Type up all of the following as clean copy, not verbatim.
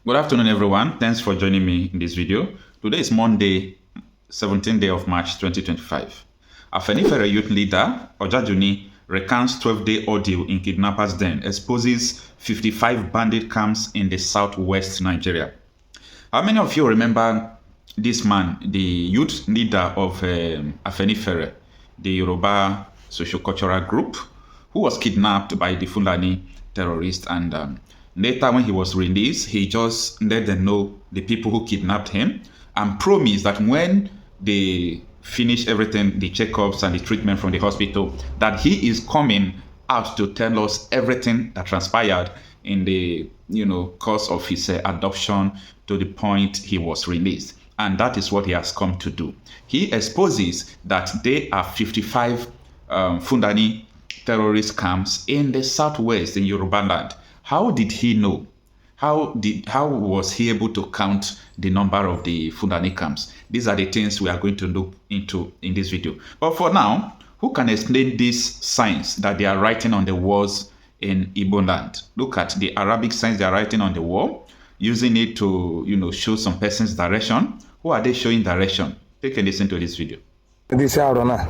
Good afternoon, everyone. Thanks for joining me in this video. Today is Monday, 17th day of March 2025. Afenifere youth leader Ojajuni recounts 12-day ordeal in kidnappers' den, exposes 55 bandit camps in the southwest Nigeria. How many of you remember this man, the youth leader of Afenifere, the Yoruba socio-cultural group, who was kidnapped by the Fulani terrorists, and later when he was released, he just let them know the people who kidnapped him and promised that when they finish everything, the checkups and the treatment from the hospital, that he is coming out to tell us everything that transpired in the course of his adoption to the point he was released. And that is what he has come to do. He exposes that there are 55 Fulani terrorist camps in the southwest in Yoruba land. How did he know? How was he able to count the number of the Fulani camps? These are the things we are going to look into in this video. But for now, who can explain these signs that they are writing on the walls in Igbo land? Look at the Arabic signs they are writing on the wall, using it to show some person's direction. Who are they showing direction? Take a listen to this video. This Arona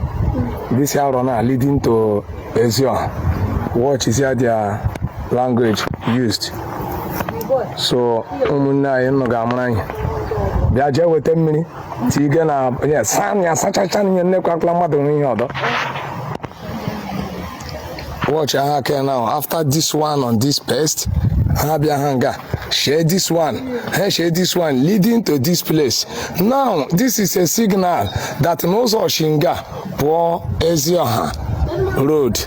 leading to Ezio. Watch is here their language used. So umuna eno gamana bia je wete mmiri ti ga na san ya sachacha ni ne kwakla madu ni odo. Watch now after this one on this pest habia hanga share this one leading to this place. Now this is a signal that knows Oshinga for Ezioha road.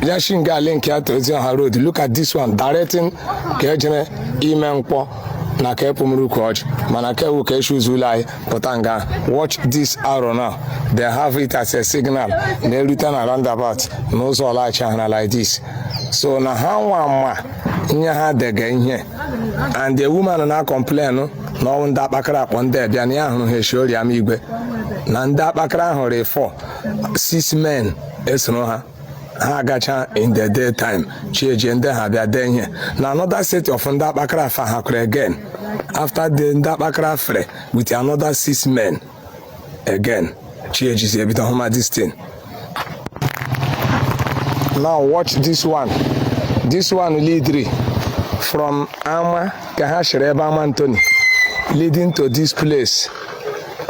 Yashinga link here to Ezioha road. Look at this one directing Kejene Imenpo na Kepumuru Coach Manake Uke Shuzulai Potanga. Watch this arrow now. They have it as a signal. They return around about knows all like China like this. So now how had the game here, and the woman now complain no one that backra on there biania he show ya migwe nanda backra hore 6 men esno ha gacha in the daytime change and they have their here now another set of that backra fa hakure again after the that backra free with another 6 men again change is a bit of this thing. Now watch this one lead from Ama Kahashreba Mantoni leading to this place,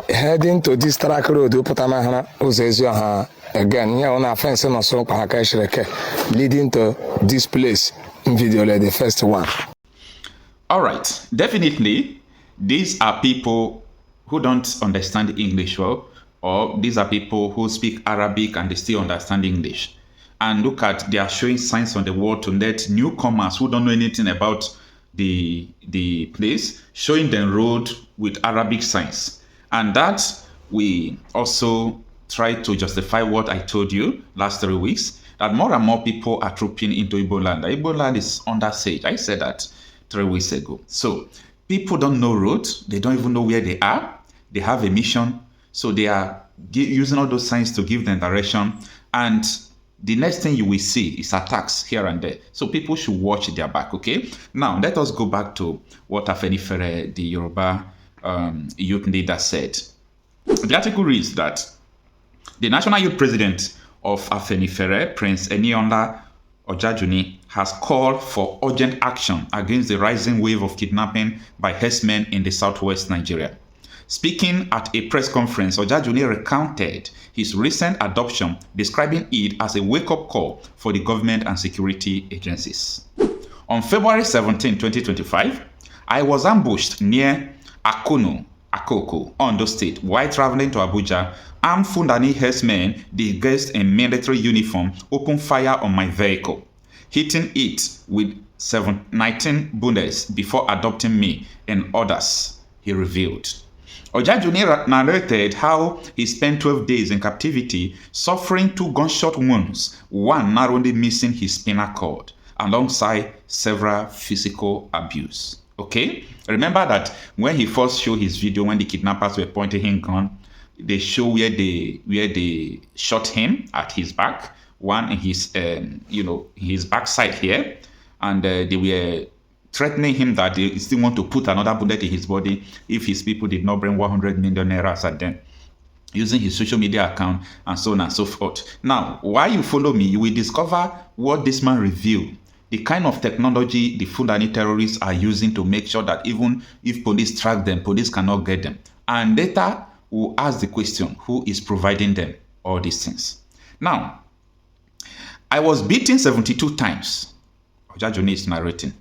heading to this track road Upatamahana Uzezioha again here on our fence and also Pahakashreke leading to this place in video the first one. All right, definitely these are people who don't understand English well, or these are people who speak Arabic and they still understand English. And look at, they are showing signs on the wall to let newcomers who don't know anything about the place, showing them road with Arabic signs. And that we also try to justify what I told you last 3 weeks, that more and more people are trooping into Igbo land. Igbo land is under siege. I said that 3 weeks ago. So people don't know roads. They don't even know where they are. They have a mission. So they are using all those signs to give them direction. And the next thing you will see is attacks here and there. So people should watch their back, okay? Now, let us go back to what Afenifere, the Yoruba youth leader, said. The article reads that the national youth president of Afenifere, Prince Eniola Ojajuni, has called for urgent action against the rising wave of kidnapping by herdsmen in the southwest Nigeria. Speaking at a press conference, Ojajuni recounted his recent adoption, describing it as a wake-up call for the government and security agencies. On February 17, 2025, I was ambushed near Akoko, Ondo State, while traveling to Abuja. Armed Fulani herdsmen disguised in military uniform opened fire on my vehicle, hitting it with 19 bullets before adopting me and others, he revealed. Ojajuni narrated how he spent 12 days in captivity, suffering 2 gunshot wounds, one narrowly missing his spinal cord, alongside several physical abuse. Okay? Remember that when he first showed his video, when the kidnappers were pointing him gun, they show where they shot him at his back, one in his his backside here, and they were threatening him that they still want to put another bullet in his body if his people did not bring 100 million naira at them, using his social media account and so on and so forth. Now, while you follow me, you will discover what this man revealed, the kind of technology the Fulani terrorists are using to make sure that even if police track them, police cannot get them. And later, we'll ask the question, who is providing them all these things? Now, I was beaten 72 times. Ojajuni is narrating.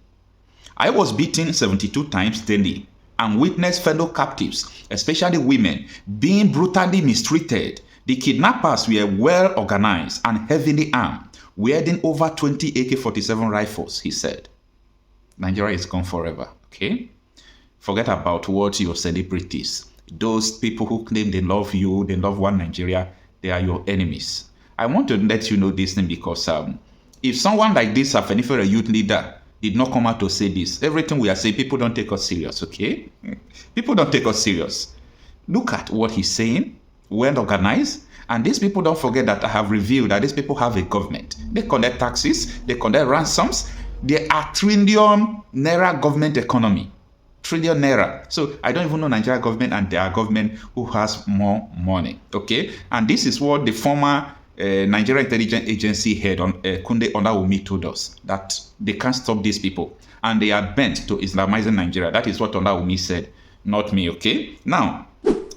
I was beaten 72 times daily and witnessed fellow captives, especially women, being brutally mistreated. The kidnappers were well organized and heavily armed, wielding over 20 AK-47 rifles, he said. Nigeria is gone forever, okay? Forget about what your celebrities, those people who claim they love you, they love one Nigeria, they are your enemies. I want to let you know this thing because if someone like this, Afenifere youth leader, did not come out to say this, everything we are saying, people don't take us serious, okay? People don't take us serious. Look at what he's saying, well organized, and these people don't forget that I have revealed that these people have a government. They collect taxes, they collect ransoms, they are trillion naira government economy. Trillion naira. So I don't even know Nigeria government and their government who has more money, okay? And this is what the former Nigeria Intelligence Agency head on Kunde Olawumi told us, that they can't stop these people and they are bent to Islamizing Nigeria. That is what Olawumi said, not me, okay? Now,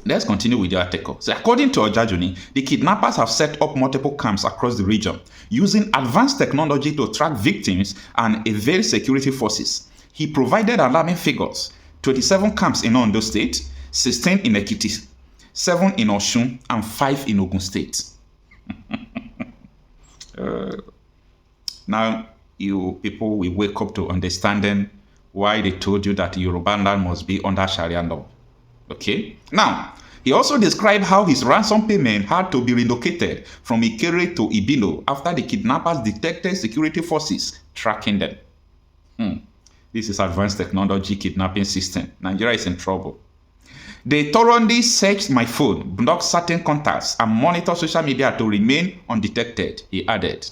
let's continue with the article. So according to Ojajuni, the kidnappers have set up multiple camps across the region using advanced technology to track victims and evade security forces. He provided alarming figures: 27 camps in Ondo State, 16 in Ekiti, 7 in Osun, and 5 in Ogun State. Now, you people will wake up to understanding why they told you that Yoruba land must be under Sharia law. Okay? Now, he also described how his ransom payment had to be relocated from Ikere to Ibilo after the kidnappers detected security forces tracking them. This is advanced technology kidnapping system. Nigeria is in trouble. They thoroughly searched my phone, blocked certain contacts, and monitored social media to remain undetected, he added.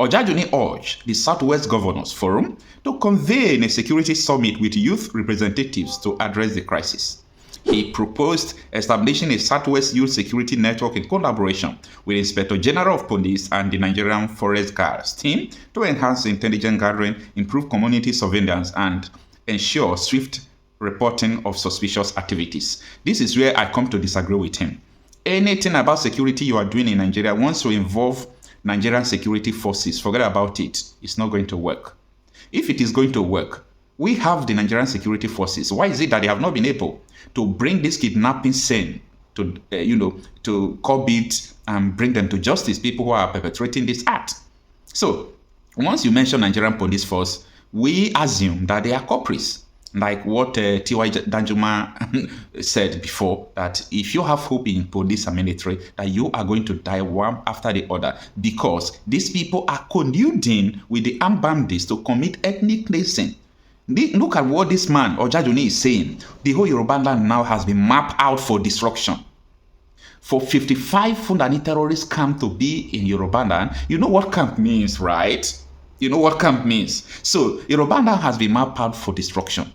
Ojajuni urged the Southwest Governors Forum to convene a security summit with youth representatives to address the crisis. He proposed establishing a Southwest Youth Security Network in collaboration with Inspector General of Police and the Nigerian Forest Guards team to enhance intelligence gathering, improve community surveillance, and ensure swift reporting of suspicious activities. This is where I come to disagree with him. Anything about security you are doing in Nigeria wants to involve Nigerian security forces. Forget about it. It's not going to work. If it is going to work, we have the Nigerian security forces. Why is it that they have not been able to bring this kidnapping sin to, to curb it and bring them to justice, people who are perpetrating this act? So, once you mention Nigerian police force, we assume that they are culprits. Like what T.Y. Danjuma said before, that if you have hope in police and military, that you are going to die one after the other, because these people are colluding with the armed bandits to commit ethnic cleansing. Look at what this man, Ojajuni, is saying. The whole Yoruba land now has been mapped out for destruction. For 55 Fulani terrorists camp to be in Yoruba land, you know what camp means, right? You know what camp means. So, Yoruba land has been mapped out for destruction.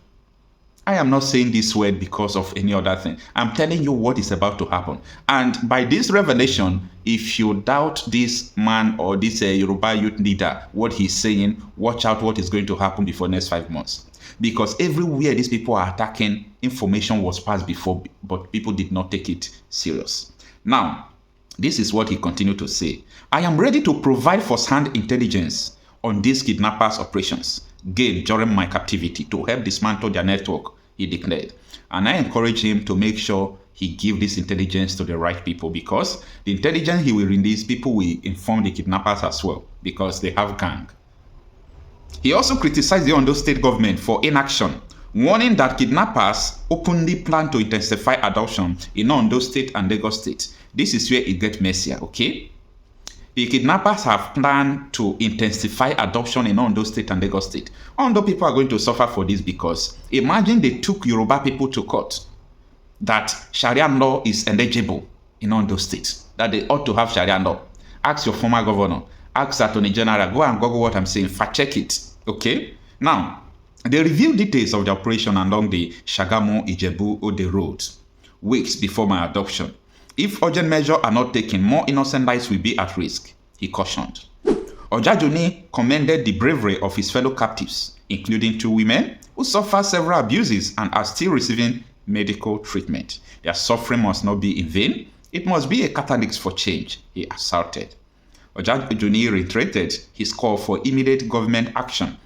I am not saying this word because of any other thing. I'm telling you what is about to happen. And by this revelation, if you doubt this man or this Yoruba youth leader, what he's saying, watch out what is going to happen before next 5 months. Because everywhere these people are attacking, information was passed before, but people did not take it serious. Now, this is what he continued to say. I am ready to provide first-hand intelligence on these kidnappers' operations gained during my captivity to help dismantle their network, he declared. And I encourage him to make sure he give this intelligence to the right people, because the intelligence he will release, people will inform the kidnappers as well, because they have gang. He also criticized the Ondo state government for inaction, warning that kidnappers openly plan to intensify adoption in Ondo state and Lagos state. This is where it gets messier, okay? The kidnappers have planned to intensify adoption in Ondo State and Lagos State. Ondo people are going to suffer for this, because imagine they took Yoruba people to court that Sharia law is eligible in Ondo State, that they ought to have Sharia law. Ask your former governor, ask Attorney General, go and Google what I'm saying, fact check it, okay? Now, They revealed details of the operation along the Shagamu-Ijebu-Ode road weeks before my adoption. If urgent measures are not taken, more innocent lives will be at risk, he cautioned. Ojajuni commended the bravery of his fellow captives, including 2 women who suffered several abuses and are still receiving medical treatment. Their suffering must not be in vain. It must be a catalyst for change, he asserted. Ojajuni reiterated his call for immediate government action,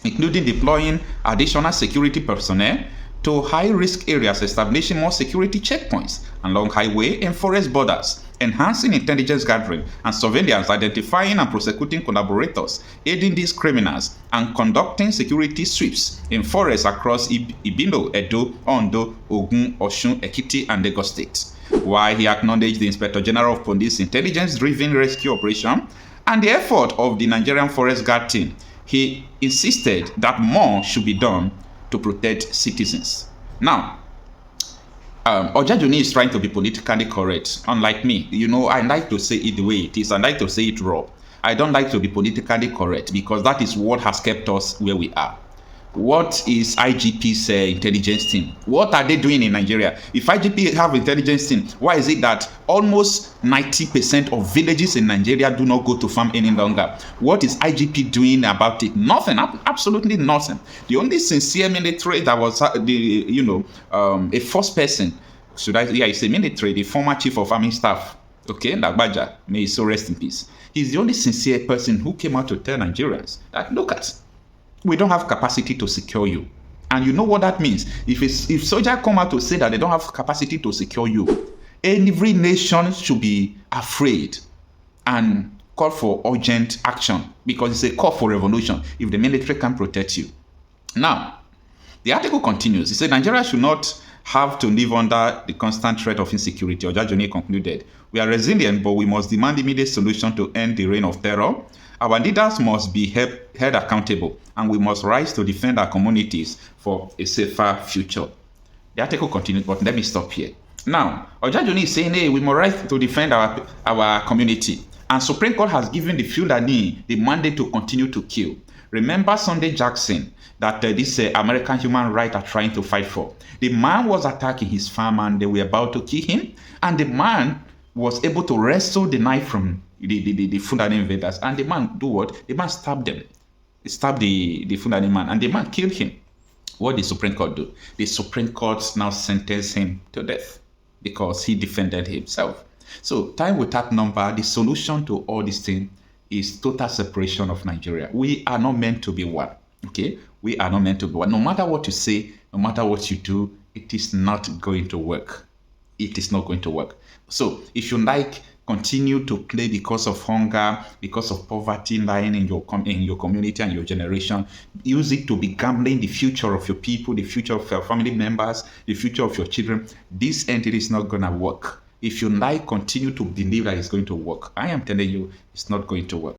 including deploying additional security personnel to high-risk areas, establishing more security checkpoints along highway and forest borders, enhancing intelligence gathering and surveillance, identifying and prosecuting collaborators, aiding these criminals, and conducting security sweeps in forests across Ibino, Edo, Ondo, Ogun, Osun, Ekiti, and Lagos states. While he acknowledged the Inspector General of Police intelligence-driven rescue operation and the effort of the Nigerian Forest Guard team, he insisted that more should be done to protect citizens. Now, Ojajuni is trying to be politically correct, unlike me. You know, I like to say it the way it is. I like to say it raw. I don't like to be politically correct because that is what has kept us where we are. What is IGP's intelligence team? What are they doing in Nigeria? If IGP have intelligence team, why is it that almost 90% of villages in Nigeria do not go to farm any longer? What is IGP doing about it? Nothing, absolutely nothing. The only sincere military that was, a first person, it's a military, the former chief of army staff, okay, Nagbaja, may he so rest in peace. He's the only sincere person who came out to tell Nigerians that, look at, we don't have capacity to secure you. And you know what that means? If soldiers come out to say that they don't have capacity to secure you, every nation should be afraid and call for urgent action because it's a call for revolution if the military can protect you. Now, the article continues. It said Nigeria should not have to live under the constant threat of insecurity. Ojajuni concluded, we are resilient, but we must demand immediate solution to end the reign of terror. Our leaders must be held accountable, and we must rise to defend our communities for a safer future. The article continues, but let me stop here. Now, Ojajuni is saying, hey, we must rise to defend our community. And Supreme Court has given the Fulani the mandate to continue to kill. Remember Sunday Jackson that this American human rights are trying to fight for. The man was attacking his farm and they were about to kill him. And the man was able to wrestle the knife from the Fulani invaders. And the man do what? The man stabbed them. He stabbed the Fulani man and the man killed him. What did the Supreme Court do? The Supreme Court now sentenced him to death because he defended himself. So time without number, the solution to all these things is total separation of Nigeria. We are not meant to be one. Okay? We are not meant to be one. No matter what you say, no matter what you do, it is not going to work. It is not going to work. So if you like, continue to play because of hunger, because of poverty lying in your community and your generation. Use it to be gambling the future of your people, the future of your family members, the future of your children. This entity is not going to work. If you like, continue to believe that it's going to work. I am telling you, it's not going to work.